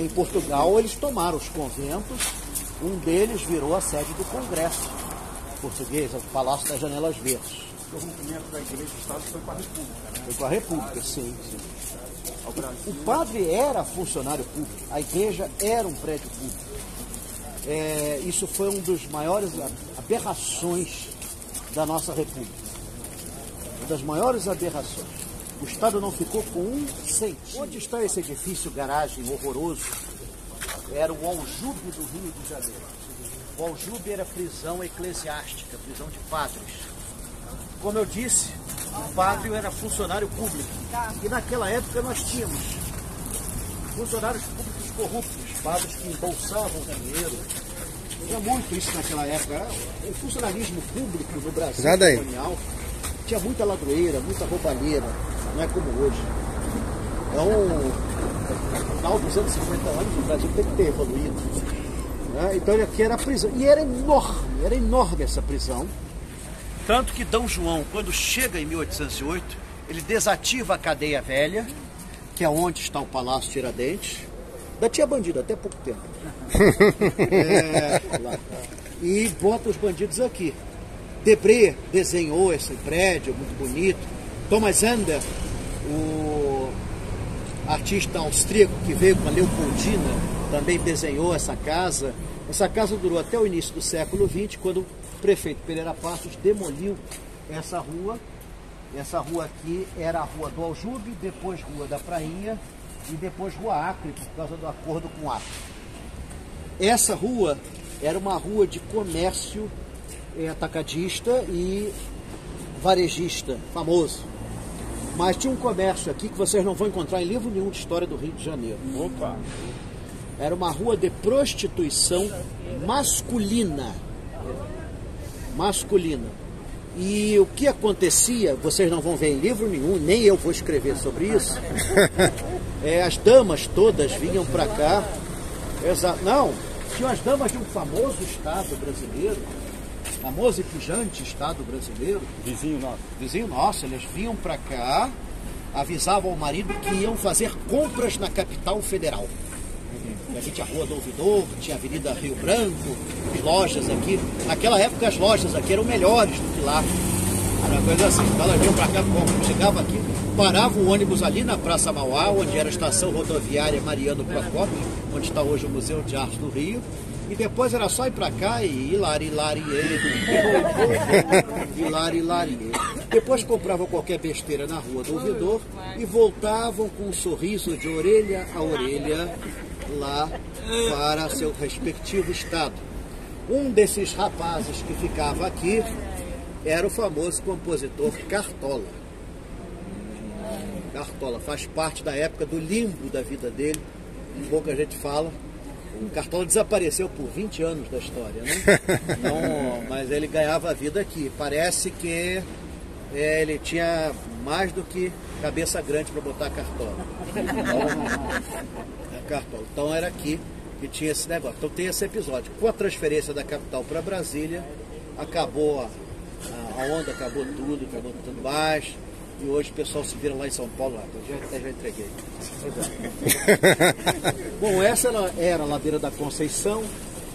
em Portugal eles tomaram os conventos, um deles virou a sede do Congresso português, o Palácio das Janelas Verdes. O rompimento da Igreja e Estado foi com a República, né? Foi com a República, sim. O padre era funcionário público, a igreja era um prédio público. Isso foi uma das maiores aberrações da nossa República. Uma das maiores aberrações. O Estado não ficou com um centavo. Onde está esse edifício, garagem horroroso? Era o Aljube do Rio de Janeiro. O Aljube era prisão eclesiástica, prisão de padres. Como eu disse, o padre era funcionário público. E naquela época nós tínhamos funcionários públicos corruptos, padres que embolsavam dinheiro. Tinha muito isso naquela época. O funcionalismo público no Brasil colonial tinha muita ladroeira, muita roubalheira, não é como hoje. Então, no final dos anos 50 anos, o Brasil tem que ter evoluído. Né? Então, aqui era a prisão. E era enorme essa prisão. Tanto que D. João, quando chega em 1808, ele desativa a cadeia velha, que é onde está o Palácio Tiradentes. Ainda tinha bandido até pouco tempo. E bota os bandidos aqui. Debré desenhou esse prédio muito bonito. Thomas Ender, o artista austríaco que veio com a Leopoldina, também desenhou essa casa. Essa casa durou até o início do século XX, quando o prefeito Pereira Passos demoliu essa rua. Essa rua aqui era a Rua do Aljube, depois Rua da Prainha e depois Rua Acre, por causa do acordo com Acre. Essa rua era uma rua de comércio atacadista e varejista, famoso. Mas tinha um comércio aqui que vocês não vão encontrar em livro nenhum de história do Rio de Janeiro. Opa! Era uma rua de prostituição masculina. Masculina. E o que acontecia, vocês não vão ver em livro nenhum, nem eu vou escrever sobre isso. As damas todas vinham para cá. Não, tinham as damas de um famoso estado brasileiro, famoso e pujante estado brasileiro. Vizinho nosso, eles vinham para cá, avisavam ao marido que iam fazer compras na capital federal. Aqui tinha a Rua do Ouvidor, tinha a Avenida Rio Branco, e lojas aqui. Naquela época as lojas aqui eram melhores do que lá. Era uma coisa assim, então elas vinham para cá, chegava aqui, parava o ônibus ali na Praça Mauá, onde era a estação rodoviária Mariano Procópio, onde está hoje o Museu de Arte do Rio. E depois era só ir para cá e hilari. Depois compravam qualquer besteira na Rua do Ouvidor e voltavam com um sorriso de orelha a orelha lá para seu respectivo estado. Um desses rapazes que ficava aqui era o famoso compositor Cartola. Cartola faz parte da época do limbo da vida dele, pouca gente fala. O Cartola desapareceu por 20 anos da história, né? Então, mas ele ganhava a vida aqui. Parece que ele tinha mais do que cabeça grande para botar Cartola. Então era aqui que tinha esse negócio. Então tem esse episódio. Com a transferência da capital para Brasília, acabou a onda, acabou tudo mais. E hoje o pessoal se vira lá em São Paulo. Até já entreguei. Bom, essa era a Ladeira da Conceição.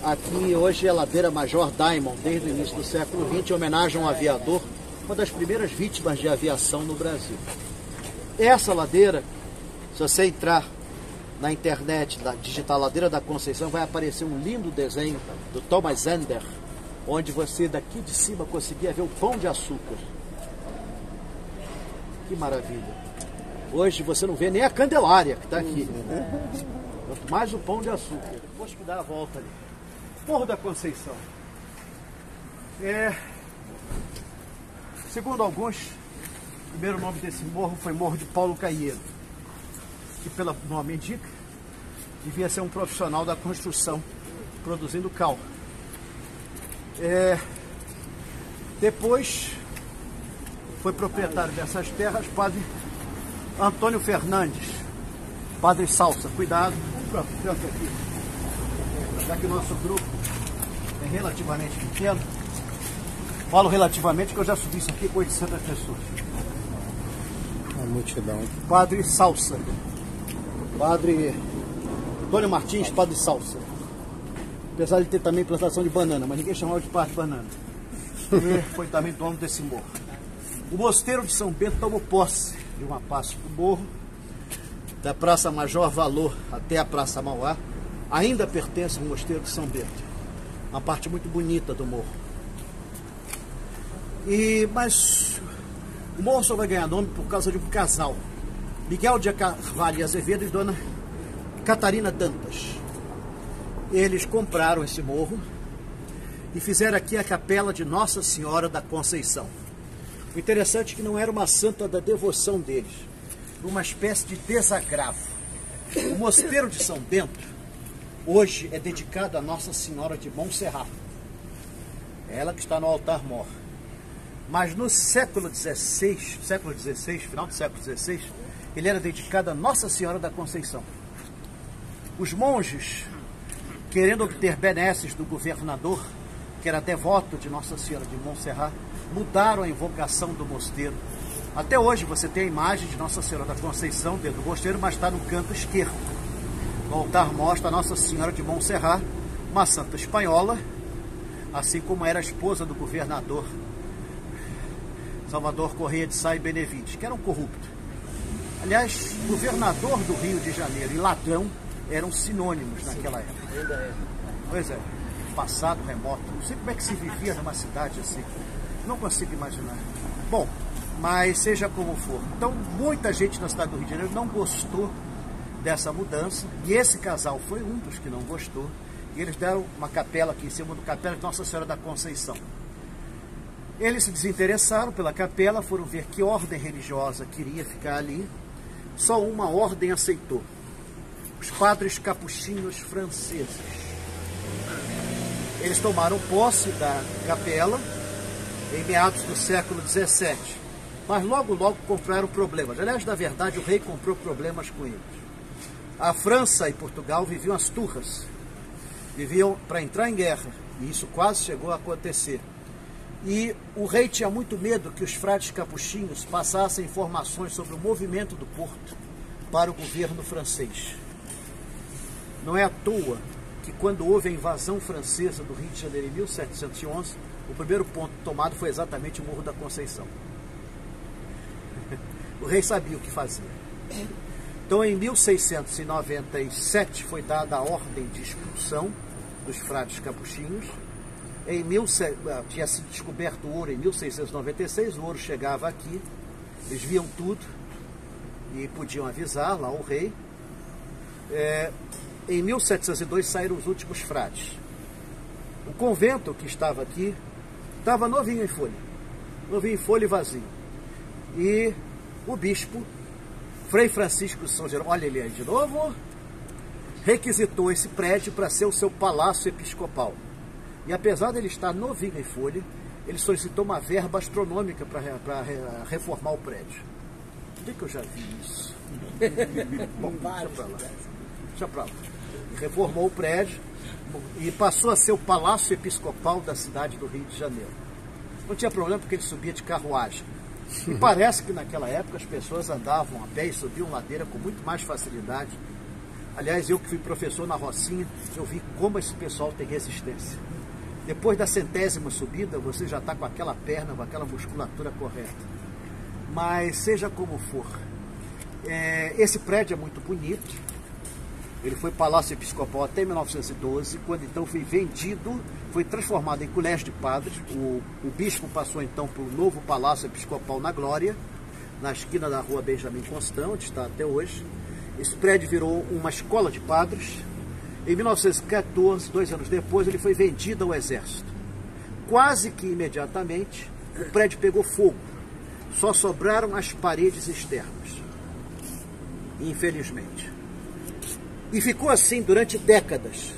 Aqui hoje é a Ladeira Major Diamond, desde o início do século XX, em homenagem a um aviador, uma das primeiras vítimas de aviação no Brasil. Essa ladeira, se você entrar na internet, digitar Ladeira da Conceição, vai aparecer um lindo desenho do Thomas Ender, onde você daqui de cima conseguia ver o Pão de Açúcar. Que maravilha. Hoje você não vê nem a Candelária que está aqui. Quanto mais o Pão de Açúcar. Depois que dá a volta ali. Morro da Conceição. Segundo alguns, o primeiro nome desse morro foi Morro de Paulo Caieiro, que pelo nome indica, devia ser um profissional da construção, produzindo cal. Depois foi proprietário dessas terras padre Antônio Fernandes, padre Salsa. Cuidado, tanto aqui, já que o nosso grupo é relativamente pequeno. Falo relativamente porque eu já subi isso aqui com 800 pessoas. A multidão. Padre Salsa, padre Antônio Martins, Padre Salsa. Apesar de ter também plantação de banana, mas ninguém chamava de Padre Banana. Ele foi também dono desse morro. O Mosteiro de São Bento tomou posse de uma parte do morro, da Praça Major Valor até a Praça Mauá. Ainda pertence ao Mosteiro de São Bento. Uma parte muito bonita do morro. Mas o morro só vai ganhar nome por causa de um casal. Miguel de Carvalho e Azevedo e Dona Catarina Dantas. Eles compraram esse morro e fizeram aqui a capela de Nossa Senhora da Conceição. O interessante é que não era uma santa da devoção deles, uma espécie de desagravo. O Mosteiro de São Bento hoje é dedicado a Nossa Senhora de Montserrat. É ela que está no altar-mor. Mas no século XVI, final do século XVI, ele era dedicado a Nossa Senhora da Conceição. Os monges, querendo obter benesses do governador, que era devoto de Nossa Senhora de Montserrat, mudaram a invocação do mosteiro. Até hoje você tem a imagem de Nossa Senhora da Conceição dentro do mosteiro, mas está no canto esquerdo. No altar mostra a Nossa Senhora de Montserrat, uma santa espanhola, assim como era a esposa do governador Salvador Correia de Sá e Benevides, que era um corrupto. Aliás, governador do Rio de Janeiro e ladrão eram sinônimos naquela época. Ainda é. Pois é, passado remoto. Não sei como é que se vivia numa cidade assim. Não consigo imaginar. Bom, mas seja como for. Então, muita gente na cidade do Rio de Janeiro não gostou dessa mudança. E esse casal foi um dos que não gostou. E eles deram uma capela aqui em cima do capela de Nossa Senhora da Conceição. Eles se desinteressaram pela capela, foram ver que ordem religiosa queria ficar ali. Só uma ordem aceitou. Os padres capuchinhos franceses. Eles tomaram posse da capela em meados do século XVII. Mas logo compraram problemas. Aliás, na verdade, o rei comprou problemas com eles. A França e Portugal viviam as turras. Viviam para entrar em guerra. E isso quase chegou a acontecer. E o rei tinha muito medo que os frades capuchinhos passassem informações sobre o movimento do porto para o governo francês. Não é à toa que quando houve a invasão francesa do Rio de Janeiro em 1711, o primeiro ponto tomado foi exatamente o Morro da Conceição. O rei sabia o que fazia. Então, em 1697, foi dada a ordem de expulsão dos frades capuchinhos. Tinha sido descoberto o ouro em 1696, o ouro chegava aqui, eles viam tudo e podiam avisar lá o rei. Em 1702 saíram os últimos frades. O convento que estava aqui estava novinho em folha e vazio. E o bispo, Frei Francisco de São Jerônimo, olha ele aí de novo, requisitou esse prédio para ser o seu palácio episcopal. E apesar de ele estar novinho em folha, ele solicitou uma verba astronômica para reformar o prédio. Onde é que eu já vi isso? Bom, deixa pra lá. E reformou o prédio e passou a ser o palácio episcopal da cidade do Rio de Janeiro. Não tinha problema porque ele subia de carruagem. E parece que naquela época as pessoas andavam a pé e subiam ladeira com muito mais facilidade. Aliás, eu que fui professor na Rocinha, eu vi como esse pessoal tem resistência. Depois da 100ª subida, você já está com aquela perna, com aquela musculatura correta. Mas seja como for, esse prédio é muito bonito. Ele foi palácio episcopal até 1912, quando então foi vendido, foi transformado em colégio de padres. O bispo passou então para o novo palácio episcopal na Glória, na esquina da rua Benjamin Constant, onde está até hoje. Esse prédio virou uma escola de padres. Em 1914, 2 anos depois, ele foi vendido ao exército. Quase que imediatamente, o prédio pegou fogo. Só sobraram as paredes externas, infelizmente. E ficou assim durante décadas,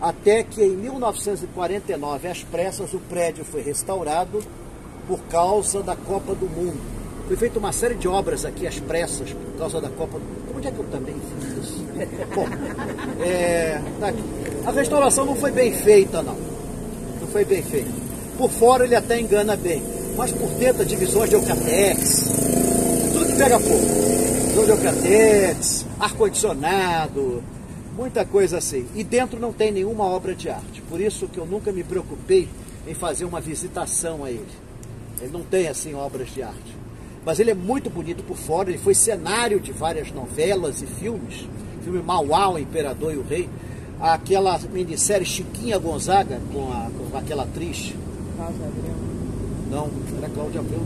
até que em 1949, às pressas, o prédio foi restaurado por causa da Copa do Mundo. Foi feita uma série de obras aqui às pressas por causa da Copa do Mundo. Onde é que eu também fiz isso? Bom, tá aqui. A restauração não foi bem feita, não. Não foi bem feita. Por fora ele até engana bem, mas por dentro divisões de Eucatex, tudo que pega fogo. Divisão de Eucatex, ar-condicionado, Muita coisa assim. E dentro não tem nenhuma obra de arte. Por isso que eu nunca me preocupei em fazer uma visitação a ele. Ele não tem assim obras de arte. Mas ele é muito bonito por fora. Ele foi cenário de várias novelas e filmes. Filme Mauá, o Imperador e o Rei. Aquela minissérie Chiquinha Gonzaga com aquela atriz. Não, era Cláudia Abreu.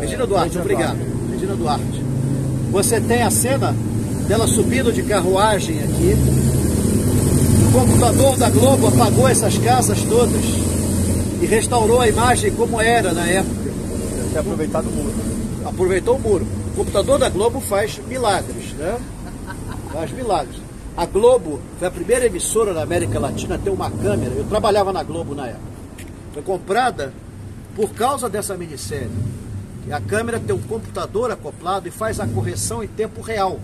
Regina Duarte, obrigado. Regina Duarte. Você tem a cena dela subindo de carruagem aqui. O computador da Globo apagou essas casas todas e restaurou a imagem como era na época. Deve ter aproveitado o muro. Aproveitou o muro. O computador da Globo faz milagres, né? Faz milagres. A Globo foi a primeira emissora da América Latina a ter uma câmera. Eu trabalhava na Globo na época. Foi comprada por causa dessa minissérie. E a câmera tem um computador acoplado e faz a correção em tempo real.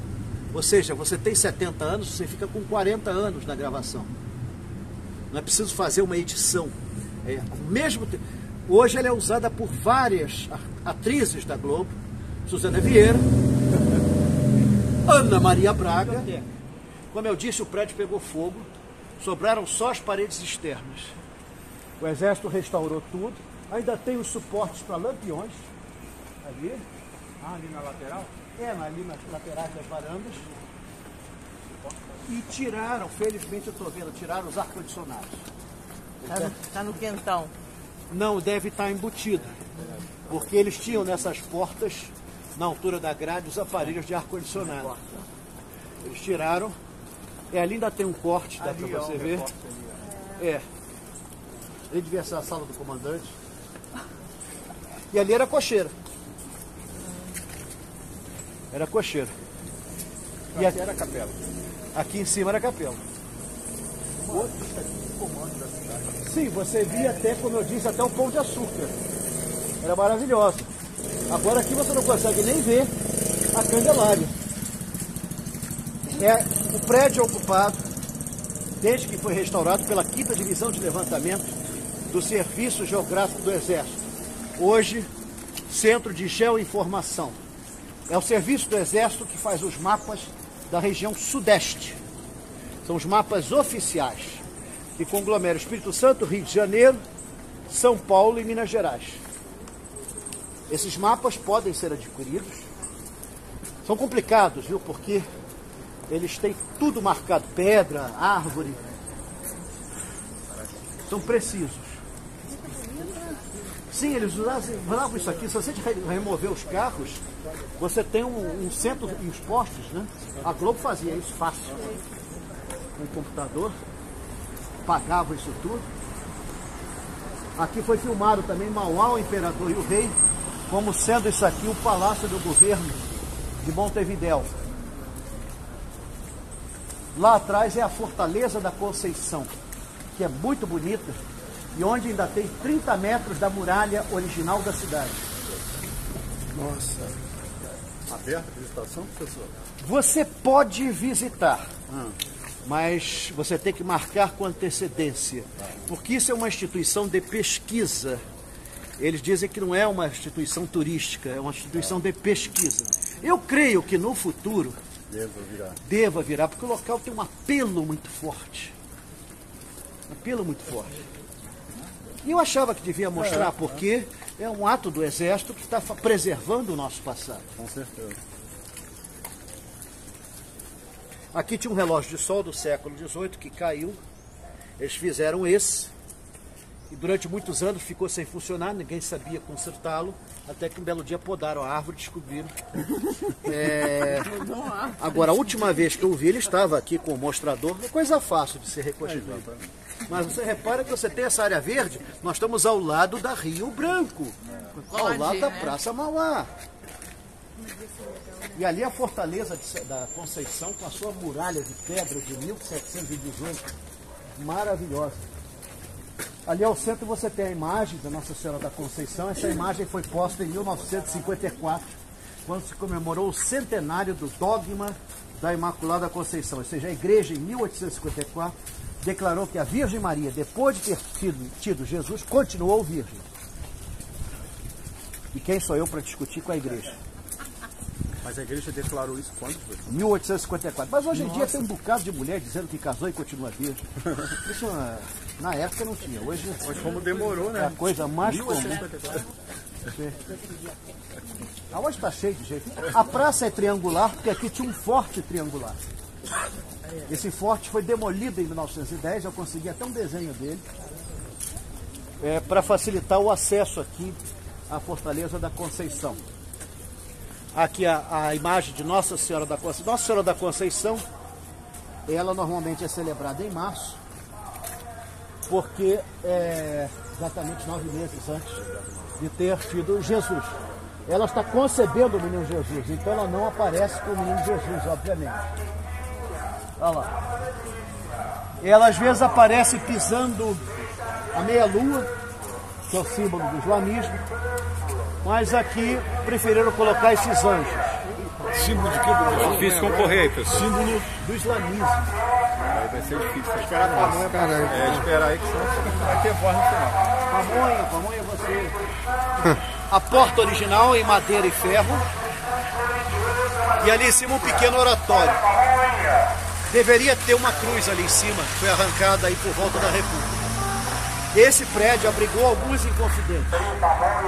Ou seja, você tem 70 anos, você fica com 40 anos na gravação. Não é preciso fazer uma edição. Hoje ela é usada por várias atrizes da Globo. Suzana Vieira, Ana Maria Braga. Como eu disse, o prédio pegou fogo. Sobraram só as paredes externas. O Exército restaurou tudo. Ainda tem os suportes para lampiões. Ali. Ali na lateral? Ali nas laterais das varandas. E tiraram, felizmente eu estou vendo, tiraram os ar-condicionados. Está no quentão. Não, deve estar embutido. Porque eles tinham nessas portas, na altura da grade, os aparelhos de ar-condicionado. Eles tiraram. Ali ainda tem um corte, dá para você ver. Ele devia ser a sala do comandante. E ali era a cocheira. Era a cocheira. E aqui era a capela. Aqui em cima era a capela. Sim, você via até, como eu disse, até o Pão de Açúcar. Era maravilhoso. Agora aqui você não consegue nem ver a Candelária. O prédio é ocupado desde que foi restaurado pela 5ª Divisão de Levantamento do Serviço Geográfico do Exército. Hoje, Centro de Geoinformação. É o serviço do Exército que faz os mapas da região sudeste. São os mapas oficiais, que conglomeram Espírito Santo, Rio de Janeiro, São Paulo e Minas Gerais. Esses mapas podem ser adquiridos. São complicados, viu? Porque eles têm tudo marcado, pedra, árvore. São precisos. Sim, eles usavam isso aqui. Se você remover os carros, você tem um centro e os postes, né? A Globo fazia isso fácil. Com o computador, pagava isso tudo. Aqui foi filmado também Mauá, o Imperador e o Rei, como sendo isso aqui o Palácio do Governo de Montevidéu. Lá atrás é a Fortaleza da Conceição, que é muito bonita e onde ainda tem 30 metros da muralha original da cidade. Nossa. Aberta a visitação, professor? Você pode visitar, mas você tem que marcar com antecedência, porque isso é uma instituição de pesquisa. Eles dizem que não é uma instituição turística, é uma instituição de pesquisa. Eu creio que no futuro deva virar, porque o local tem um apelo muito forte. Um apelo muito forte. E eu achava que devia mostrar, porque é um ato do Exército que está preservando o nosso passado. Com certeza. Aqui tinha um relógio de sol do século XVIII que caiu. Eles fizeram esse. E durante muitos anos ficou sem funcionar, ninguém sabia consertá-lo. Até que um belo dia podaram a árvore e descobriram. Agora, a última vez que eu vi, ele estava aqui com o mostrador. É coisa fácil de ser reconstituído. Mas você repara que você tem essa área verde, nós estamos ao lado da Rio Branco, ao lado da Praça Mauá. E ali a Fortaleza da Conceição, com a sua muralha de pedra de 1718, maravilhosa. Ali ao centro você tem a imagem da Nossa Senhora da Conceição. Essa imagem foi posta em 1954, quando se comemorou o centenário do dogma da Imaculada Conceição. Ou seja, a igreja em 1854 declarou que a Virgem Maria, depois de ter tido Jesus, continuou virgem. E quem sou eu para discutir com a igreja? Mas a igreja declarou isso quando? 1854. Mas hoje em dia tem um bocado de mulher dizendo que casou e continua virgem. Isso na época não tinha. Hoje Como demorou, né? é a coisa mais comum. 1854. Hoje está cheio de jeito. A praça é triangular porque aqui tinha um forte triangular. Esse forte foi demolido em 1910, eu consegui até um desenho dele, para facilitar o acesso aqui à Fortaleza da Conceição. Aqui a imagem de Nossa Senhora da Conceição. Nossa Senhora da Conceição, ela normalmente é celebrada em março, porque é exatamente 9 meses antes de ter tido Jesus. Ela está concebendo o menino Jesus, então ela não aparece com o menino Jesus, obviamente. Olha lá. Ela às vezes aparece pisando a meia-lua, que é o símbolo do islamismo, mas aqui preferiram colocar esses anjos. Símbolo de que? É difícil concorrer aí, pessoal. Símbolo do islamismo. Aí vai ser difícil. Esperar a pamonha para esperar aí que senão vai ter voz no final. Pamonha você. A porta original em madeira e ferro. E ali em cima um pequeno oratório. Deveria ter uma cruz ali em cima, que foi arrancada aí por volta da República. Esse prédio abrigou alguns inconfidentes.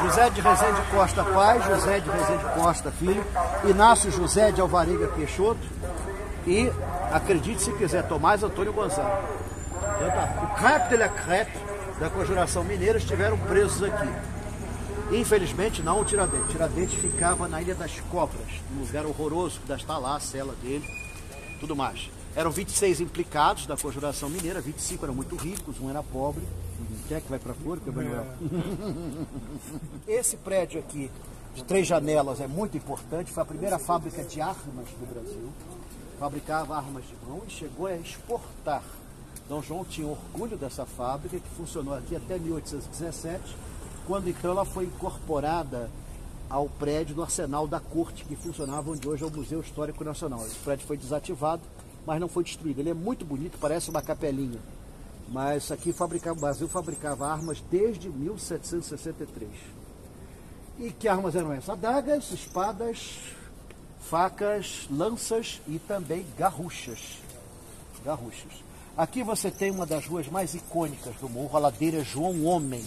José de Rezende Costa pai, José de Rezende Costa filho, Inácio José de Alvarenga Peixoto e, acredite se quiser, Tomás Antônio Gonzaga. O Crêpe de la Crêpe da Conjuração Mineira estiveram presos aqui. Infelizmente não o Tiradentes. O Tiradentes ficava na Ilha das Cobras, um lugar horroroso, que está lá a cela dele, tudo mais. Eram 26 implicados da Conjuração Mineira, 25 eram muito ricos, um era pobre. Quem é que vai para fora? Esse prédio aqui, de 3 janelas, é muito importante. Foi a primeira fábrica de armas do Brasil. Fabricava armas de mão e chegou a exportar. Dom João tinha orgulho dessa fábrica, que funcionou aqui até 1817, quando então ela foi incorporada ao prédio do Arsenal da Corte, que funcionava onde hoje é o Museu Histórico Nacional. Esse prédio foi desativado, mas não foi destruído. Ele é muito bonito, parece uma capelinha. Mas aqui o Brasil fabricava armas desde 1763. E que armas eram essas? Adagas, espadas, facas, lanças e também garruchas. Aqui você tem uma das ruas mais icônicas do morro, a ladeira João Homem.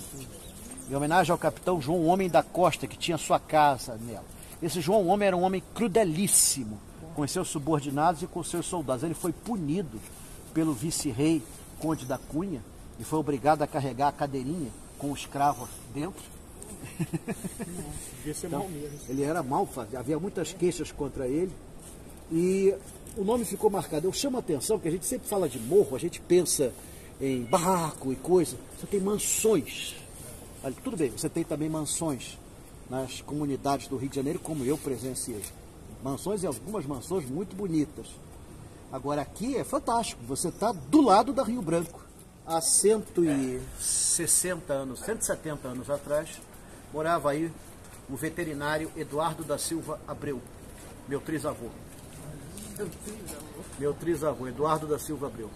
Em homenagem ao capitão João Homem da Costa, que tinha sua casa nela. Esse João Homem era um homem crudelíssimo, com seus subordinados e com seus soldados. Ele foi punido pelo vice-rei Conde da Cunha e foi obrigado a carregar a cadeirinha com o escravo dentro. Então, ele era mal, havia muitas queixas contra ele e o nome ficou marcado. Eu chamo a atenção porque a gente sempre fala de morro, a gente pensa em barraco e coisa. Você tem mansões. Olha, tudo bem, você tem também mansões nas comunidades do Rio de Janeiro, como eu presenciei. Mansões e algumas mansões muito bonitas. Agora aqui é fantástico, você está do lado da Rio Branco. Há 160 anos, 170 anos atrás, morava aí o veterinário Eduardo da Silva Abreu, meu trisavô. Meu trisavô, Eduardo da Silva Abreu.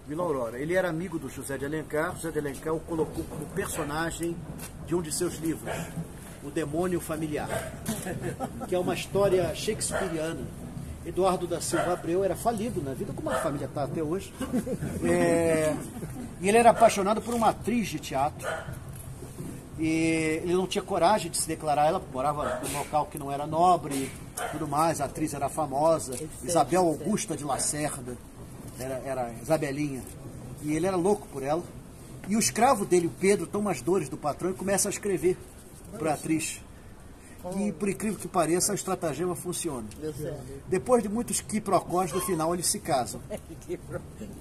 Vila Aurora. Ele era amigo do José de Alencar. José de Alencar o colocou como personagem de um de seus livros, O Demônio Familiar, que é uma história shakespeariana. Eduardo da Silva Abreu era falido na vida, como a família está até hoje. E ele era apaixonado por uma atriz de teatro. E ele não tinha coragem de se declarar, ela morava num local que não era nobre, tudo mais, a atriz era famosa, Isabel Augusta de Lacerda, era Isabelinha. E ele era louco por ela. E o escravo dele, o Pedro, toma as dores do patrão e começa a escrever para a atriz. E, por incrível que pareça, a estratagema funciona. Depois de muitos quiprocós, no final eles se casam.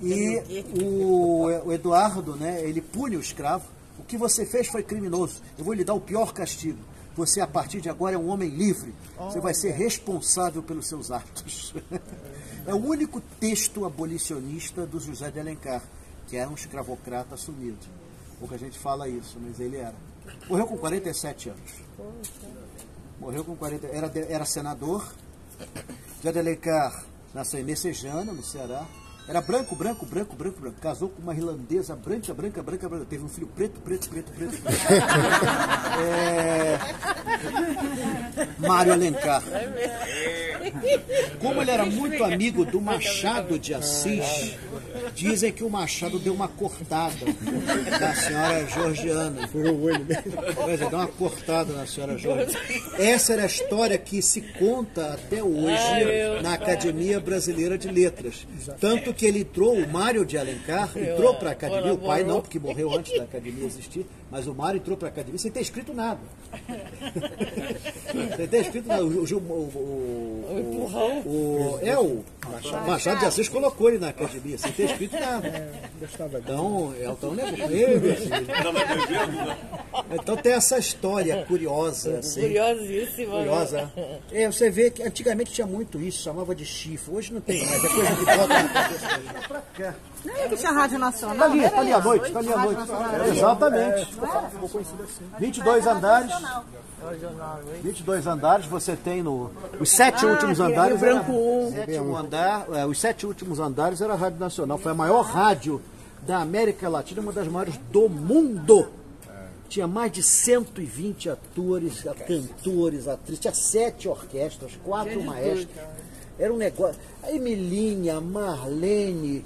E o Eduardo, né, ele pune o escravo. O que você fez foi criminoso. Eu vou lhe dar o pior castigo. Você, a partir de agora, é um homem livre. Você vai ser responsável pelos seus atos. É o único texto abolicionista do José de Alencar, que era um escravocrata assumido. Pouca gente fala isso, mas ele era. Morreu com 47 anos. Morreu com 40, era senador. José de Alencar nasceu em Messejana, no Ceará. Era branco, branco, branco, branco, branco. Casou com uma irlandesa branca, branca, branca, branca. Teve um filho preto, preto, preto, preto. Mário Alencar. Como ele era muito amigo do Machado de Assis, dizem que o Machado deu uma cortada na senhora Georgiana. Pois é, deu uma cortada na senhora Georgiana. Essa era a história que se conta até hoje na Academia Brasileira de Letras. Tanto que ele entrou, o Mário de Alencar, entrou para a Academia, o pai não, porque morreu antes da Academia existir, mas o Mário entrou para a Academia sem ter escrito nada. Sem ter escrito nada. O Machado de Assis colocou ele na Academia, sem ter escrito nada. Então, então tem essa história curiosa. Assim, curiosíssima. Curiosa. Você vê que antigamente tinha muito isso, chamava de chifre. Hoje não tem mais, é coisa que bota na cabeça. Pra cá. Não é que tinha Rádio Nacional? Tá ali à noite, tá ali à noite. Exatamente. 22 andares. 22 andares, você tem os 7 últimos andares. Os 7 últimos andares era a Rádio Nacional. Foi a maior rádio da América Latina, uma das maiores do mundo. Tinha mais de 120 atores, cantores, atrizes, tinha 7 orquestras, 4 maestros. Era um negócio. A Emilinha, Marlene,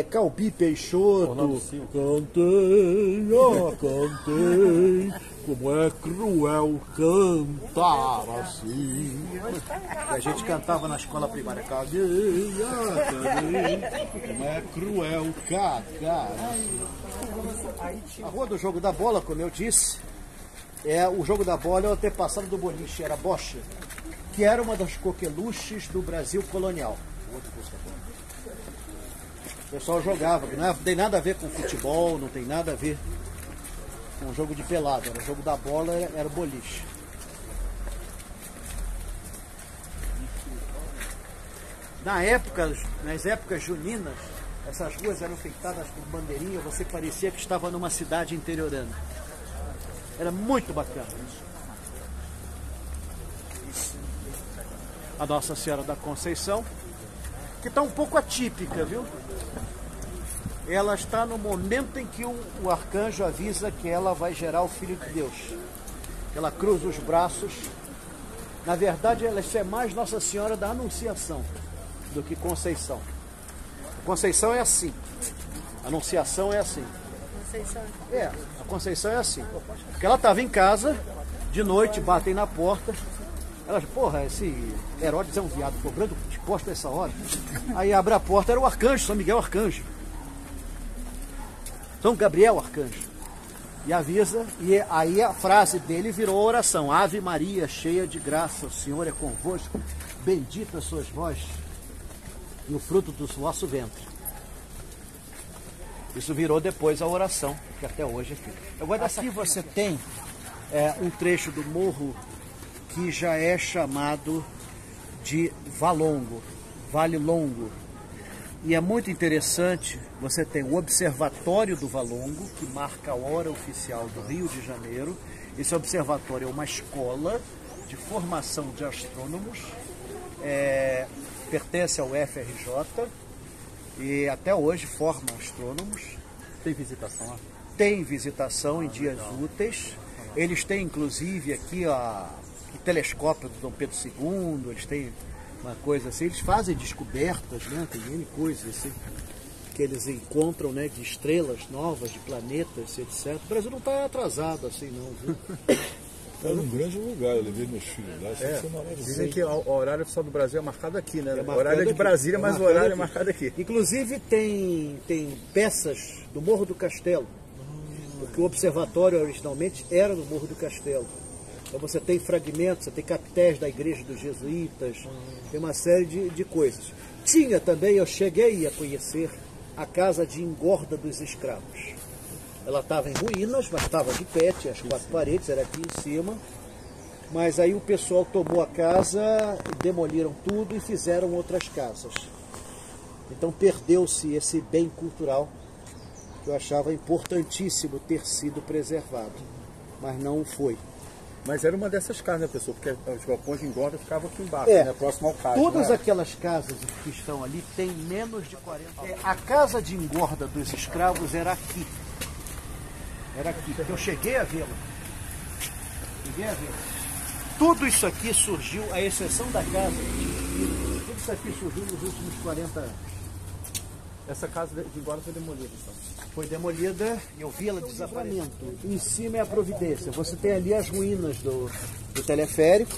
Calbi Peixoto. Cantei, cantei, como é cruel cantar assim. E a gente cantava na escola primária. Cantei, como é cruel cantar assim. A Rua do Jogo da Bola, como eu disse, o Jogo da Bola é o antepassado do boliche, era bocha, que era uma das coqueluches do Brasil colonial. O pessoal jogava, não tem nada a ver com futebol, não tem nada a ver com o jogo de pelada, era o jogo da bola, era o boliche. Nas épocas juninas, essas ruas eram feitadas por bandeirinha, você parecia que estava numa cidade interiorana. Era muito bacana isso. A Nossa Senhora da Conceição, que está um pouco atípica, viu? Ela está no momento em que o arcanjo avisa que ela vai gerar o Filho de Deus. Ela cruza os braços. Na verdade, ela é mais Nossa Senhora da Anunciação do que Conceição. A Conceição é assim. A Anunciação é assim. A Conceição é assim. Porque ela estava em casa, de noite, batem na porta. Ela, porra, esse Herodes é um viado, cobrando exposto a essa hora. Aí abre a porta, era o arcanjo, São Miguel Arcanjo. São Gabriel Arcanjo. E avisa, e aí a frase dele virou oração. Ave Maria, cheia de graça, o Senhor é convosco. Bendita sois vós e o fruto do vosso ventre. Isso virou depois a oração, que até hoje é feita. Agora aqui você tem um trecho do morro que já é chamado de Valongo, Vale Longo. E é muito interessante, você tem o Observatório do Valongo, que marca a hora oficial do Rio de Janeiro. Esse observatório é uma escola de formação de astrônomos, pertence ao FRJ e até hoje forma astrônomos. Tem visitação lá? Tem visitação em dias úteis. Eles têm inclusive aqui o telescópio do Dom Pedro II, eles têm uma coisa assim, eles fazem descobertas, né? Tem N coisas assim, que eles encontram, né, de estrelas novas, de planetas, etc. O Brasil não está atrasado assim não, viu? Era um grande lugar, eu levei meus filhos lá. Dizem que o horário oficial do Brasil é marcado aqui, né? O horário é de Brasília, mas o horário é marcado aqui. Inclusive tem peças do Morro do Castelo, porque o observatório originalmente era no Morro do Castelo. Então você tem fragmentos, você tem capitéis da igreja dos jesuítas, tem uma série de coisas. Tinha também, eu cheguei a conhecer a casa de engorda dos escravos. Ela estava em ruínas, mas estava de pé, tinha as 4 paredes, era aqui em cima. Mas aí o pessoal tomou a casa, demoliram tudo e fizeram outras casas. Então perdeu-se esse bem cultural que eu achava importantíssimo ter sido preservado, mas não foi. Mas era uma dessas casas, né, pessoal? Porque os galpões de engorda ficavam aqui embaixo, É, né? Próximo ao cais. todas aquelas casas que estão ali têm menos de 40 anos. A casa de engorda dos escravos era aqui. Era aqui, eu cheguei a vê-la. Tudo isso aqui surgiu, à exceção da casa, tudo isso aqui surgiu nos últimos 40 anos. Essa casa de engorda foi demolida, então. Foi demolida, eu vi ela desaparecer. Em cima é a Providência. Você tem ali as ruínas do teleférico.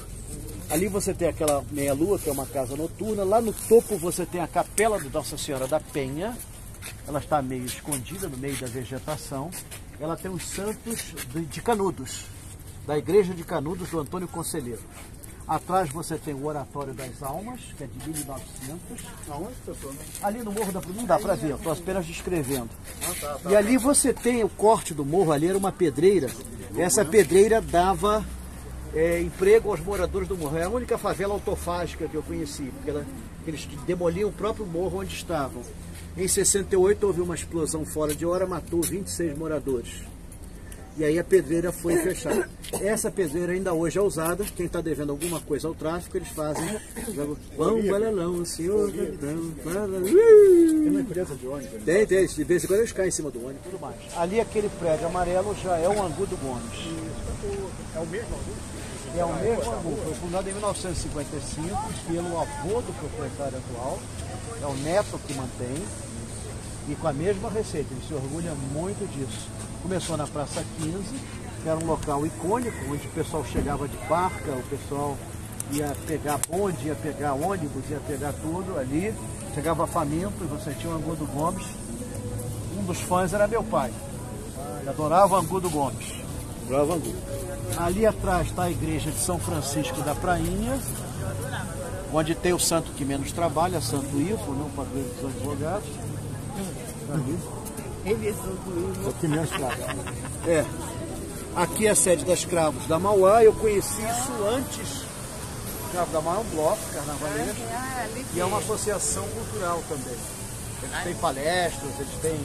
Ali você tem aquela meia-lua, que é uma casa noturna. Lá no topo você tem a capela de Nossa Senhora da Penha. Ela está meio escondida no meio da vegetação. Ela tem os santos de Canudos, da igreja de Canudos, do Antônio Conselheiro. Atrás você tem o Oratório das Almas, que é de 1900. Aonde, pessoal? Ali no Morro da Providência, não dá para ver, eu estou apenas descrevendo. E ali você tem o corte do morro, ali era uma pedreira. Essa pedreira dava emprego aos moradores do morro. É a única favela autofágica que eu conheci, porque eles demoliam o próprio morro onde estavam. Em 68 houve uma explosão fora de hora, matou 26 moradores. E aí a pedreira foi fechada. Essa pedreira ainda hoje é usada. Quem está devendo alguma coisa ao tráfico, eles fazem. Vão, balelão, senhor. Tem uma empresa de ônibus. Tem. De vez em quando eles caem em cima do ônibus e tudo mais. Ali aquele prédio amarelo já é o Angu do Gomes. É o mesmo Angu? É o mesmo Angu. Foi fundado em 1955 pelo avô do proprietário atual. É o neto que mantém. E com a mesma receita. Ele se orgulha muito disso. Começou na Praça 15, que era um local icônico, onde o pessoal chegava de barca, o pessoal ia pegar bonde, ia pegar ônibus, ia pegar tudo ali. Chegava faminto e você tinha o Angu do Gomes. Um dos fãs era meu pai. Ele adorava o Angu do Gomes. Adorava Angu. Ali atrás está a igreja de São Francisco da Prainha, onde tem o santo que menos trabalha, Santo Ifo, não para ver dos advogados. Ali. Aqui menos trabalha. É. Aqui é a sede das Cravos da Mauá. Eu conheci isso antes. Cravos da Mauá é um bloco carnavalesco e é uma associação cultural também. Eles têm palestras, eles têm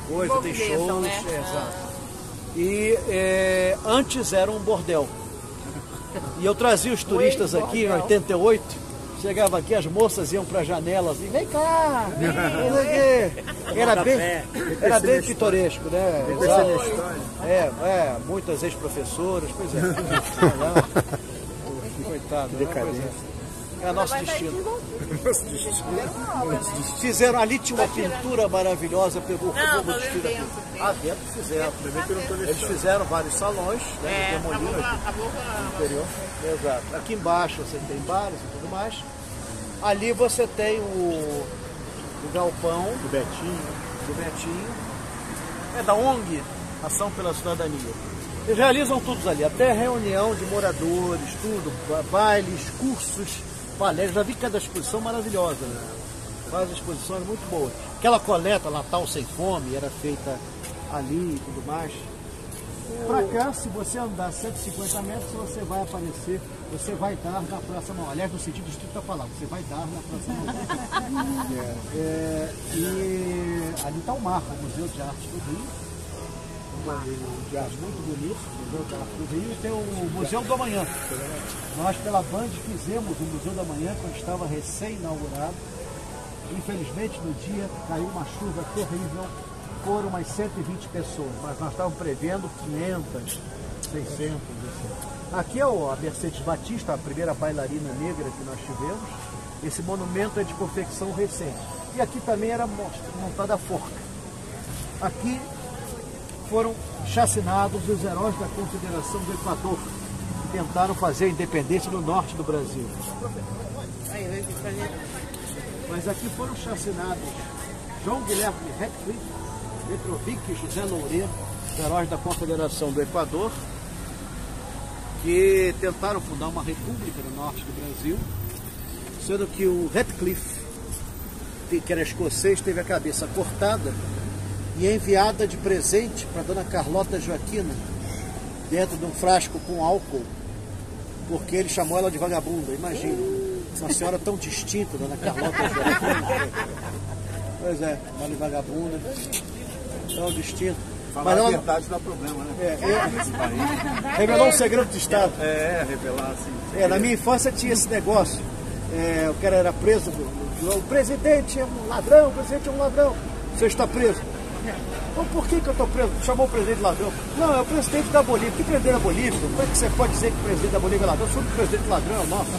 coisa, tem shows. Né? Exato. E antes era um bordel. E eu trazia os turistas aqui em 88. Chegava aqui, as moças iam para a janela assim, vem cá, era bem pitoresco, né? Muitas ex-professoras, pois é. Coitado, né? É nosso destino. Fizeram, ali tinha uma pintura maravilhosa, pegou o fogo de tiro aqui. Ah, dentro fizeram. Eles fizeram vários salões, né? Demoliram aqui no interior. Exato. Aqui embaixo você tem bares e tudo mais. Ali você tem o galpão Do Betinho. É da ONG, Ação pela Cidadania. Eles realizam tudo ali, até reunião de moradores, tudo, bailes, cursos, palestras. Já vi cada exposição maravilhosa, né? Faz exposições muito boas. Aquela coleta Natal Sem Fome era feita ali e tudo mais. Para cá, se você andar 150 metros, você vai aparecer, você vai dar na Praça Mauá. Aliás, no sentido estrito da palavra, você vai dar na Praça Mauá. E ali está o mar, o Museu de Arte do Rio. De arte muito bonito, o Museu de Arte do Rio. E tem o Museu do Amanhã. Nós, pela Band, fizemos o Museu do Amanhã quando estava recém-inaugurado. Infelizmente, no dia caiu uma chuva terrível. Foram umas 120 pessoas, mas nós estávamos prevendo 500, 600. Assim. Aqui é a Mercedes Batista, a primeira bailarina negra que nós tivemos. Esse monumento é de confecção recente. E aqui também era montada a forca. Aqui foram chacinados os heróis da Confederação do Equador, que tentaram fazer a independência no norte do Brasil. Mas aqui foram chacinados João Guilherme Radcliffe, Petrovic e José Loureiro, heróis da Confederação do Equador, que tentaram fundar uma república no norte do Brasil, sendo que o Radcliffe, que era escocês, teve a cabeça cortada e enviada de presente para Dona Carlota Joaquina, dentro de um frasco com álcool, porque ele chamou ela de vagabunda. Imagina, uma senhora tão distinta, Dona Carlota Joaquina. Pois é, uma vagabunda. Tão distinto. Falar a verdade dá problema, né? Revelar um segredo de Estado. Revelar assim. Na minha infância tinha esse negócio. O cara era preso, o presidente é um ladrão, o presidente é um ladrão. Você está preso. Então, por que eu estou preso? Chamou o presidente de ladrão. Não, é o presidente da Bolívia. Que presidente da Bolívia? Como é que você pode dizer que o presidente da Bolívia é ladrão? Sou o presidente ladrão, nossa.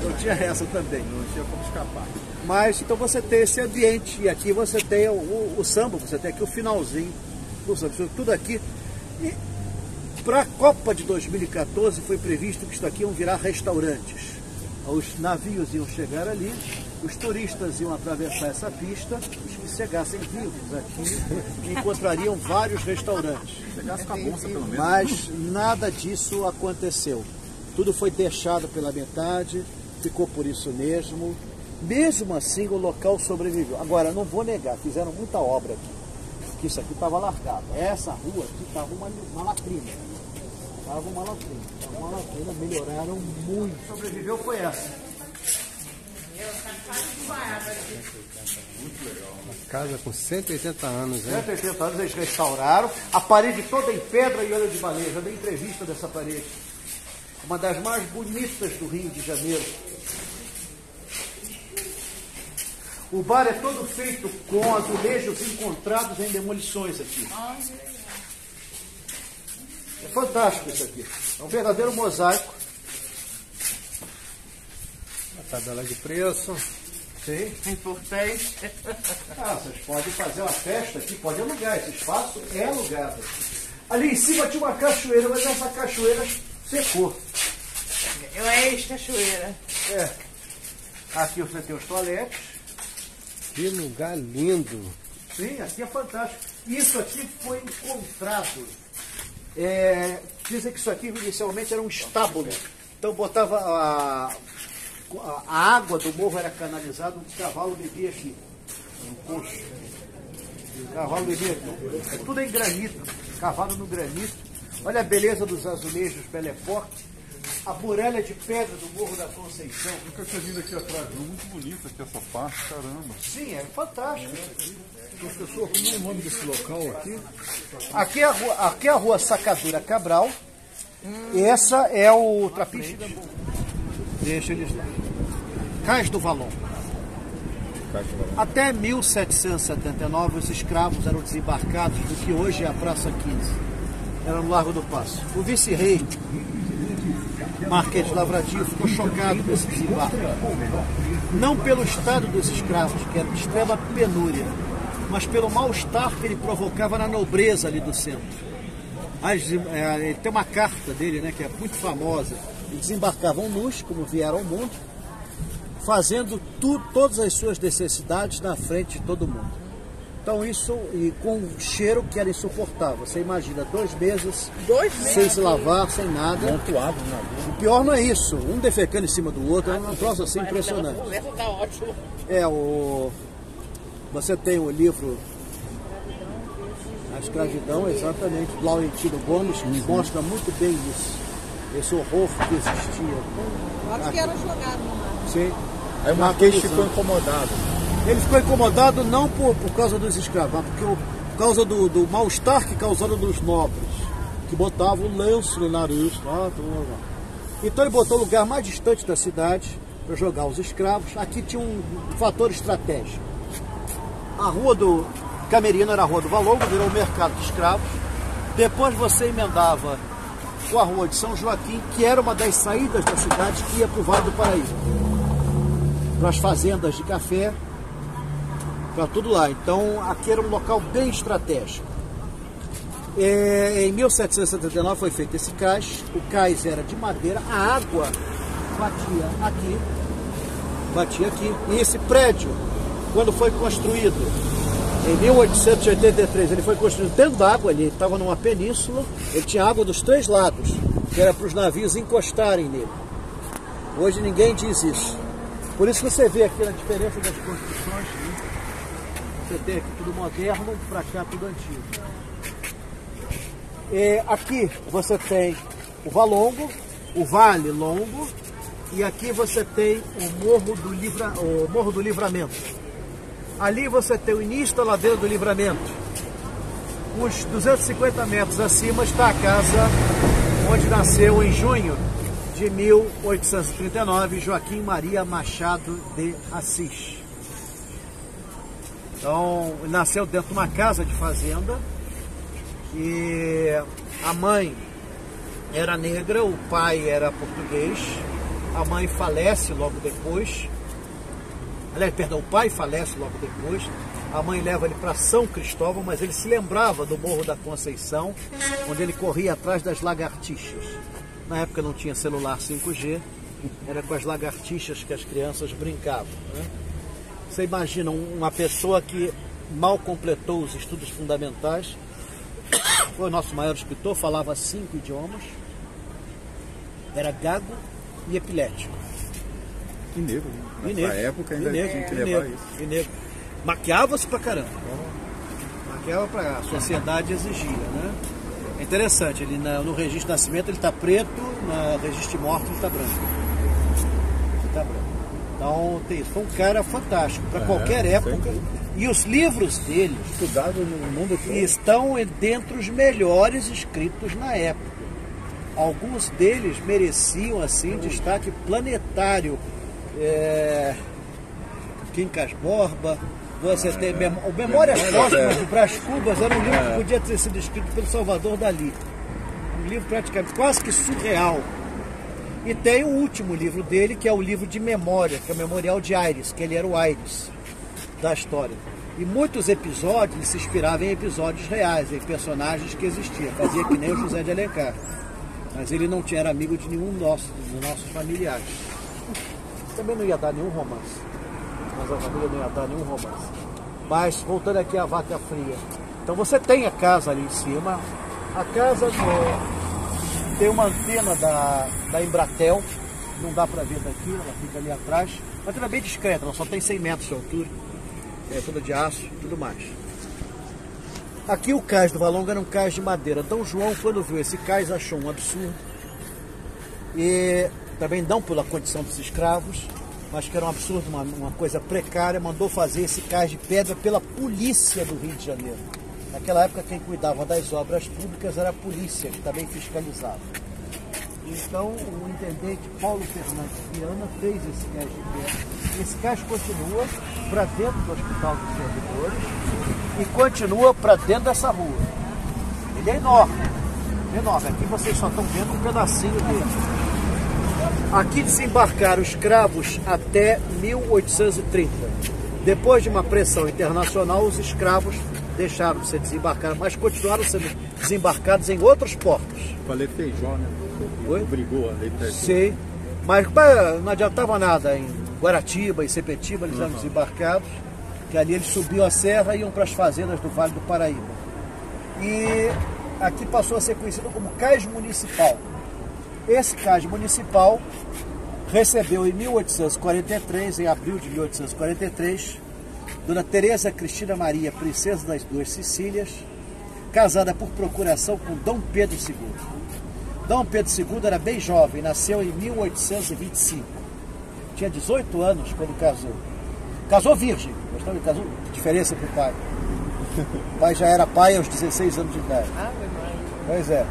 Eu tinha essa também. Não tinha como escapar. Mas então você tem esse ambiente. E aqui você tem o samba, você tem aqui o finalzinho do samba. Tudo aqui. E para a Copa de 2014 foi previsto que isso aqui iam virar restaurantes. Os navios iam chegar ali, os turistas iam atravessar essa pista, os que chegassem vivos aqui encontrariam vários restaurantes. Chegasse com a bolsa, pelo menos. Mas nada disso aconteceu. Tudo foi deixado pela metade, ficou por isso mesmo. Mesmo assim, o local sobreviveu. Agora, não vou negar, fizeram muita obra aqui, porque isso aqui estava largado. Essa rua aqui estava uma latrina. Estava uma latrina, melhoraram muito. O que sobreviveu foi essa. Muito legal. Uma casa com 180 anos, né? 180 anos eles restauraram. A parede toda em pedra e olho de baleia. Já dei entrevista dessa parede. Uma das mais bonitas do Rio de Janeiro. O bar é todo feito com azulejos encontrados em demolições aqui. É fantástico isso aqui. É um verdadeiro mosaico. A tabela de preço. Sim. Importante. Vocês podem fazer uma festa aqui, podem alugar. Esse espaço é alugado. Ali em cima tinha uma cachoeira, mas essa cachoeira secou. É uma ex-cachoeira. Aqui você tem os toaletes. Que lugar lindo. Sim, aqui é fantástico. Isso aqui foi encontrado. Dizem que isso aqui inicialmente era um estábulo. Então botava a água do morro era canalizada, o cavalo bebia aqui. No coxo. O cavalo bebia aqui. É tudo em granito, cavalo no granito. Olha a beleza dos azulejos Bellepoque. A muralha de pedra do Morro da Conceição. Nunca tinha vindo aqui atrás, muito bonita aqui essa parte, caramba. Sim, é fantástico. Professor, como é o nome desse local aqui? Aqui é a rua Sacadura Cabral. Essa é o Trapiche. Deixa eles lá. Cais do Valon. Até 1779 os escravos eram desembarcados do que hoje é a Praça 15. Era no Largo do Passo. O vice-rei Marquês de Lavradio ficou chocado com esse desembarque. Não pelo estado dos escravos, que era de extrema penúria, mas pelo mal-estar que ele provocava na nobreza ali do centro. Ele tem uma carta dele, né, que é muito famosa. Eles desembarcavam nus, como vieram ao mundo, fazendo todas as suas necessidades na frente de todo mundo. Então isso, e com um cheiro que era insuportável. Você imagina, 2 meses sem se lavar, sem nada. O pior não é isso, um defecando em cima do outro, é um troço assim impressionante. Tá ótimo. Você tem o livro A Escravidão, exatamente, do Laurentino Gomes, que mostra muito bem isso, esse horror que existia. Acho que era jogado no mar. Sim. Aí o Marquês ficou incomodado. Ele ficou incomodado não por causa dos escravos, mas por causa do mal-estar que causava dos nobres, que botavam um lenço no nariz. Então ele botou o lugar mais distante da cidade para jogar os escravos. Aqui tinha um fator estratégico. A rua do Camerino era a rua do Valongo, virou o mercado de escravos. Depois você emendava com a rua de São Joaquim, que era uma das saídas da cidade que ia para o Vale do Paraíba, para as fazendas de café, para tudo lá. Então aqui era um local bem estratégico. Em 1779 foi feito esse cais. O cais era de madeira, a água batia aqui. E esse prédio, quando foi construído em 1883, ele foi construído dentro da água, ele estava numa península, ele tinha água dos 3 lados, que era para os navios encostarem nele. Hoje ninguém diz isso. Por isso que você vê aqui a diferença das construções. Você tem aqui tudo moderno, para cá tudo antigo. Aqui você tem o Valongo, o Vale Longo, e aqui você tem o Morro do Livramento. Ali você tem o início da ladeira do Livramento. Uns 250 metros acima está a casa onde nasceu em junho de 1839 Joaquim Maria Machado de Assis. Então, ele nasceu dentro de uma casa de fazenda e a mãe era negra, o pai era português, a mãe falece logo depois, o pai falece logo depois, a mãe leva ele para São Cristóvão, mas ele se lembrava do Morro da Conceição, onde ele corria atrás das lagartixas. Na época não tinha celular 5G, era com as lagartixas que as crianças brincavam, né? Você imagina uma pessoa que mal completou os estudos fundamentais, foi o nosso maior escritor, falava 5 idiomas, era gago e epilético. E negro, né? Na época ainda tinha que levar isso. E negro. Maquiava-se pra caramba. Maquiava pra... A sociedade exigia, né? É interessante, ele no registro de nascimento ele está preto, no registro de morte ele está branco. Então foi um cara fantástico, para qualquer época. E os livros dele estudados no mundo todo estão dentre os melhores escritos na época. Alguns deles mereciam assim destaque planetário. Quincas Borba, você tem o Memórias Póstumas do Brás Cubas, era um livro que podia ter sido escrito pelo Salvador Dalí. Um livro praticamente quase que surreal. E tem o último livro dele, que é o livro de memória, que é o Memorial de Aires, que ele era o Aires da história. E muitos episódios, ele se inspirava em episódios reais, em personagens que existiam. Fazia que nem o José de Alencar. Mas ele não era amigo de nenhum dos nossos familiares. Também não ia dar nenhum romance. Mas a família não ia dar nenhum romance. Mas, voltando aqui à Vaca Fria. Então você tem a casa ali em cima. A casa tem uma antena da Embratel. Não dá para ver daqui, ela fica ali atrás. Mas ela é bem discreta, ela só tem 100 metros de altura. É toda de aço e tudo mais. Aqui o cais do Valonga era um cais de madeira. Dom João, quando viu esse cais, achou um absurdo. E também não pela condição dos escravos, mas que era um absurdo, uma coisa precária, mandou fazer esse cais de pedra pela polícia do Rio de Janeiro. Naquela época quem cuidava das obras públicas era a polícia, que também fiscalizava. Então o intendente Paulo Fernandes Viana fez esse cais de pedra. Esse cais continua para dentro do Hospital dos Servidores e continua para dentro dessa rua. Ele é enorme, enorme. Aqui vocês só estão vendo um pedacinho dele. Aqui desembarcaram escravos até 1830. Depois de uma pressão internacional, os escravos deixaram de ser desembarcados, mas continuaram sendo desembarcados em outros portos. Falei Feijó, né? Oi? Brigou ali perto. Sim, mas não adiantava nada. Em Guaratiba e Sepetiba eles eram desembarcados, que ali eles subiam a serra e iam para as fazendas do Vale do Paraíba. E aqui passou a ser conhecido como Cais Municipal. Esse cais municipal recebeu em 1843, em abril de 1843, Dona Teresa Cristina Maria, princesa das Duas Sicílias, casada por procuração com Dom Pedro II. Dom Pedro II era bem jovem, nasceu em 1825. Tinha 18 anos quando casou. Casou virgem, casou diferença para o pai. O pai já era pai aos 16 anos de idade. Pois é.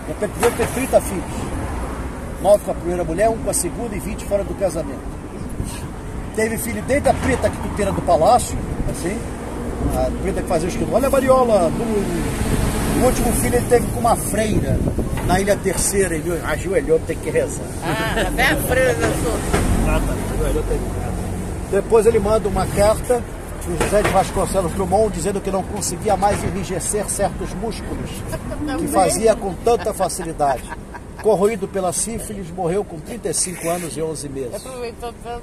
Dom Pedro II teve 30 filhos. 9 com a primeira mulher, 1 com a segunda e 20 fora do casamento. Teve filho desde a preta quituteira do palácio, assim, a preta que fazia o esquema. Olha a Mariola, o último filho ele teve com uma freira na Ilha Terceira, ele ajoelhou, tem que rezar. Até a freira da sua. Depois ele manda uma carta para José de Vasconcelos Drummond dizendo que não conseguia mais enrijecer certos músculos que fazia com tanta facilidade. Corroído pela sífilis, morreu com 35 anos e 11 meses. Aproveitou tanto.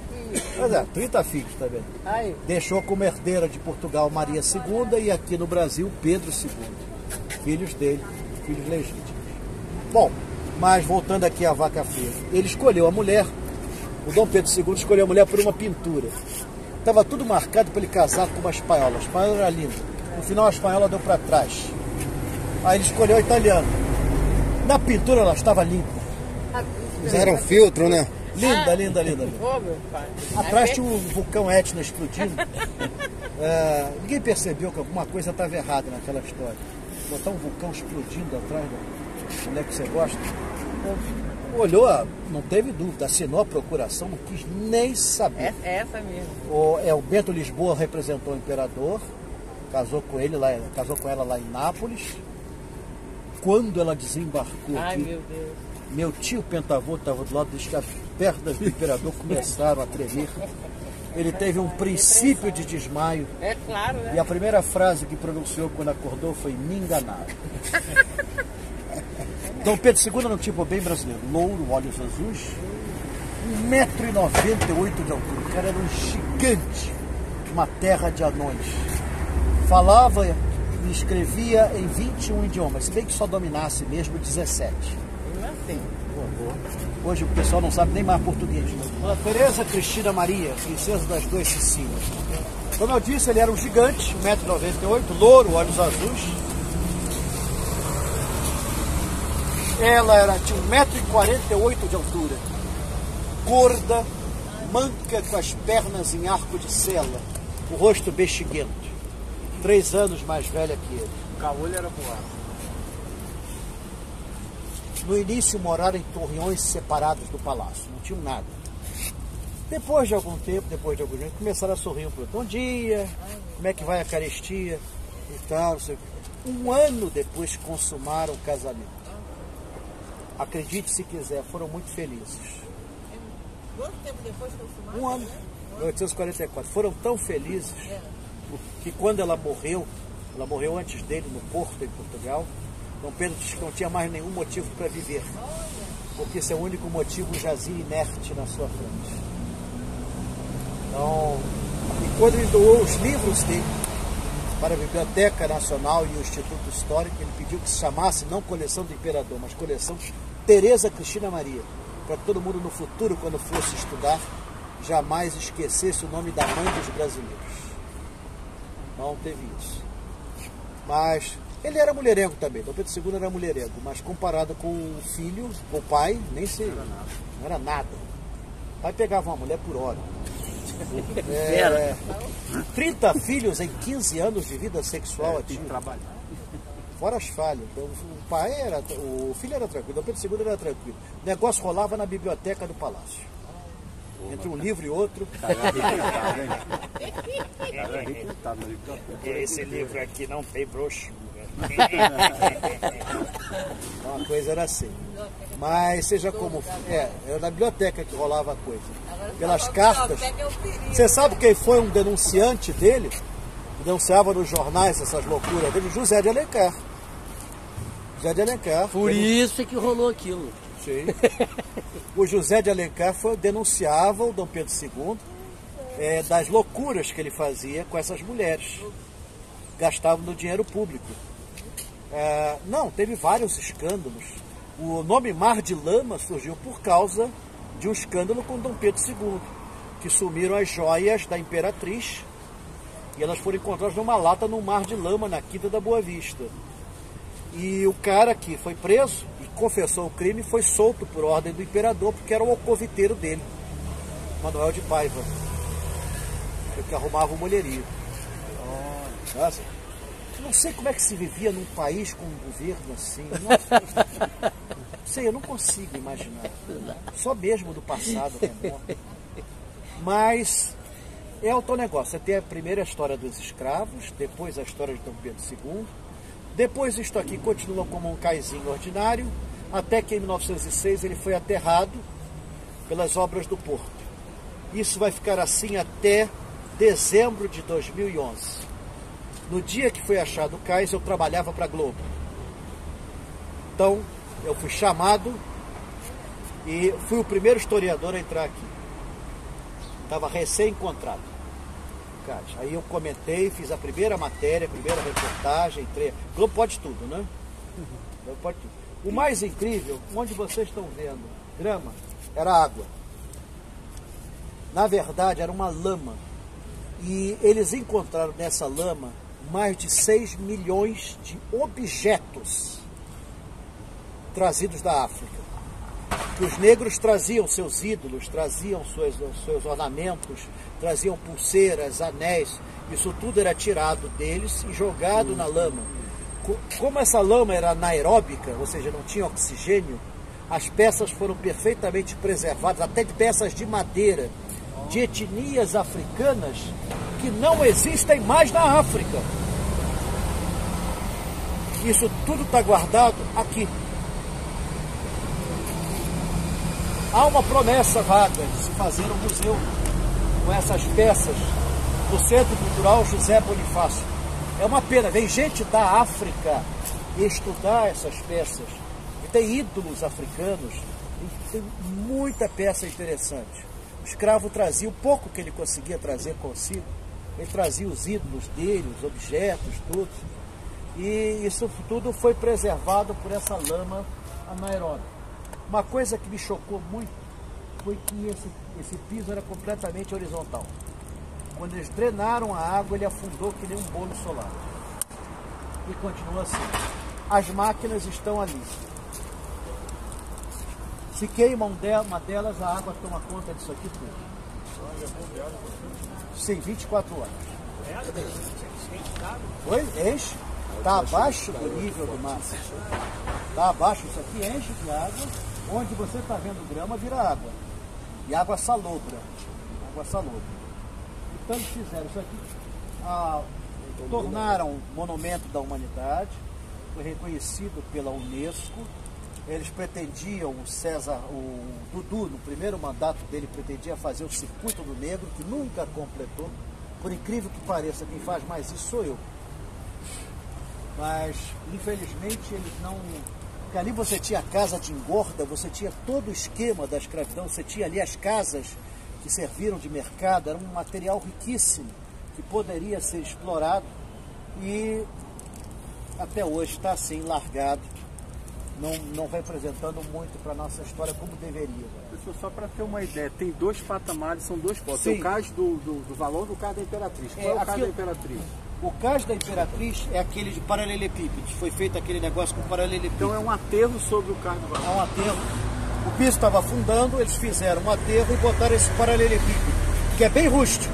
Mas 30 filhos também. Ai. Deixou como herdeira de Portugal Maria II e aqui no Brasil Pedro II. Filhos dele, filhos legítimos. Bom, mas voltando aqui à Vaca Fria. Ele escolheu a mulher, o Dom Pedro II escolheu a mulher por uma pintura. Estava tudo marcado para ele casar com uma espanhola. A espanhola era linda. No final a espanhola deu para trás. Aí ele escolheu a italiana. Na pintura ela estava linda. Fizeram filtro, né? Linda, linda, linda. Ô, meu pai. Atrás tinha um vulcão Etna explodindo. Ninguém percebeu que alguma coisa estava errada naquela história. botar um vulcão explodindo atrás da mulher que você gosta. Olhou, não teve dúvida, assinou a procuração, não quis nem saber. É essa mesmo. O Bento Lisboa representou o imperador, casou com ela lá em Nápoles. Quando ela desembarcou Ai, aqui, meu Deus. meu tio Pentavô estava do lado, diz que as pernas do imperador começaram a tremer. Ele teve um princípio de desmaio. É claro, né? E a primeira frase que pronunciou quando acordou foi: me enganaram. Dom Pedro II era um tipo bem brasileiro, louro, olhos azuis, 1,98 m de altura. O cara era um gigante, uma terra de anões. Falava e escrevia em 21 idiomas, se bem que só dominasse mesmo 17. Hoje o pessoal não sabe nem mais português. Dona Teresa Cristina Maria, princesa das Duas Sicílias. Como eu disse, ele era um gigante, 1,98 m, louro, olhos azuis. Ela tinha 1,48 m de altura, gorda, manca com as pernas em arco de sela, o rosto bexiguento, 3 anos mais velha que ele. O caolho era voado. No início moraram em torreões separados do palácio, não tinham nada. Depois de algum tempo, começaram a sorrir um pro outro. Bom dia, como é que vai a carestia e tal, não sei o quê. 1 ano depois consumaram o casamento. Acredite se quiser, foram muito felizes. Quanto tempo depois consumaram? 1 ano, 1844. Foram tão felizes que quando ela morreu antes dele no Porto, em Portugal, Dom Pedro disse que não tinha mais nenhum motivo para viver, porque seu único motivo jazia inerte na sua frente. Então, e quando ele doou os livros dele para a Biblioteca Nacional e o Instituto Histórico, ele pediu que se chamasse não coleção do Imperador, mas coleção Teresa Cristina Maria, para que todo mundo no futuro, quando fosse estudar, jamais esquecesse o nome da mãe dos brasileiros. Não teve isso. Mas ele era mulherengo também, Dom Pedro II era mulherengo, mas comparado com o filho, com o pai, nem sei, não era nada. O pai pegava uma mulher por hora. 30 filhos em 15 anos de vida sexual ativa. Fora as falhas. Então, o filho era tranquilo, Dom Pedro II era tranquilo. O negócio rolava na biblioteca do palácio. Entre um livro e outro. Esse livro aqui não tem brochura. Uma coisa era assim. Mas seja como era na biblioteca que rolava a coisa. Pelas cartas. Você sabe quem foi um denunciante dele? Denunciava nos jornais essas loucuras dele? José de Alencar. José de Alencar. Por isso é que rolou aquilo. Sim. O José de Alencar denunciava o Dom Pedro II das loucuras que ele fazia com essas mulheres. Gastavam no dinheiro público. Não, teve vários escândalos. O nome Mar de Lama surgiu por causa de um escândalo com Dom Pedro II, que sumiram as joias da imperatriz e elas foram encontradas numa lata no Mar de Lama, na Quinta da Boa Vista. E o cara que foi preso e confessou o crime foi solto por ordem do imperador, porque era o alcoviteiro dele, Manuel de Paiva, que arrumava o mulherio. Nossa, eu não sei como é que se vivia num país com um governo assim. Nossa, não sei, eu não consigo imaginar. Só mesmo do passado remoto. Mas é o teu negócio. Você tem a primeira história dos escravos, depois a história de Dom Pedro II. Depois isto aqui continua como um caizinho ordinário, até que em 1906 ele foi aterrado pelas obras do Porto. Isso vai ficar assim até dezembro de 2011. No dia que foi achado o cais, eu trabalhava para a Globo. Então, eu fui chamado e fui o primeiro historiador a entrar aqui. Estava recém-encontrado. Aí eu comentei, fiz a primeira matéria, a primeira reportagem, entrei. Globo pode tudo, né? Globo pode tudo. O mais incrível, onde vocês estão vendo grama, era água. Na verdade, era uma lama. E eles encontraram nessa lama mais de 6 milhões de objetos trazidos da África. Que os negros traziam seus ídolos, traziam seus ornamentos, traziam pulseiras, anéis. Isso tudo era tirado deles e jogado na lama. Como essa lama era anaeróbica, ou seja, não tinha oxigênio, as peças foram perfeitamente preservadas, até de peças de madeira, de etnias africanas que não existem mais na África. Isso tudo está guardado aqui. Há uma promessa vaga de se fazer um museu com essas peças no Centro Cultural José Bonifácio. É uma pena, vem gente da África estudar essas peças. E tem ídolos africanos, e tem muita peça interessante. O escravo trazia o pouco que ele conseguia trazer consigo. Ele trazia os ídolos dele, os objetos, tudo. E isso tudo foi preservado por essa lama anaeróbica. Uma coisa que me chocou muito foi que esse piso era completamente horizontal. Quando eles drenaram a água, ele afundou que nem um bolo solar. E continua assim. As máquinas estão ali. Se queima uma delas, a água toma conta disso aqui tudo. Sim, 24 horas. Oi? Enche? Está abaixo do nível do mar. Está abaixo, isso aqui enche de água. Onde você está vendo grama, vira água. E água salobra. Água salobra. Então eles fizeram isso aqui. Tornaram monumento da humanidade. Foi reconhecido pela Unesco. Eles pretendiam, o Dudu, no primeiro mandato dele, pretendia fazer o Circuito do Negro, que nunca completou. Por incrível que pareça, quem faz mais isso sou eu. Mas, infelizmente, eles não... Porque ali você tinha a casa de engorda, você tinha todo o esquema da escravidão, você tinha ali as casas que serviram de mercado, era um material riquíssimo, que poderia ser explorado e até hoje está assim, largado, não representando muito para a nossa história como deveria. Pessoal, só para ter uma ideia, tem dois patamares, são dois pontos. Tem o cais do Valongo e o cais da Imperatriz. Qual é o cais da Imperatriz? O cais da Imperatriz é aquele de paralelepípedos. Foi feito aquele negócio com paralelepípedos. Então é um aterro sobre o cais do Valongo. É um aterro. O piso estava afundando, eles fizeram um aterro e botaram esse paralelepípedo, que é bem rústico.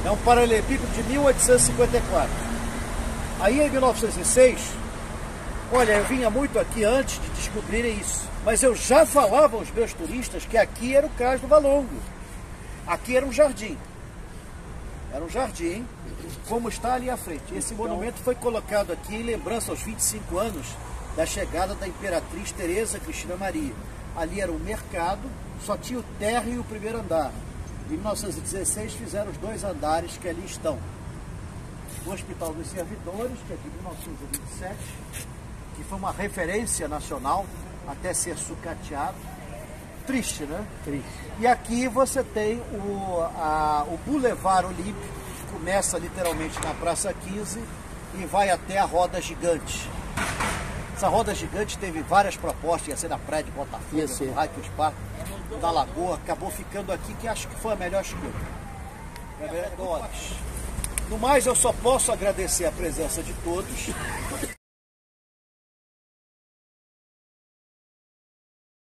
É um paralelepípedo de 1854. Aí em 1906, olha, eu vinha muito aqui antes de descobrirem isso. Mas eu já falava aos meus turistas que aqui era o cais do Valongo. Aqui era um jardim. Era um jardim, como está ali à frente. Esse monumento foi colocado aqui em lembrança aos 25 anos da chegada da Imperatriz Teresa Cristina Maria. Ali era um mercado, só tinha o térreo e o primeiro andar. Em 1916 fizeram os 2 andares que ali estão. O Hospital dos Servidores, que é de 1927, que foi uma referência nacional, até ser sucateado. Triste, né? Triste. E aqui você tem o Boulevard Olímpico, que começa literalmente na Praça 15 e vai até a Roda Gigante. Essa Roda Gigante teve várias propostas, ia ser na praia de Botafogo, no Raio Park, da Lagoa, acabou ficando aqui, que acho que foi a melhor escolha. No mais, eu só posso agradecer a presença de todos.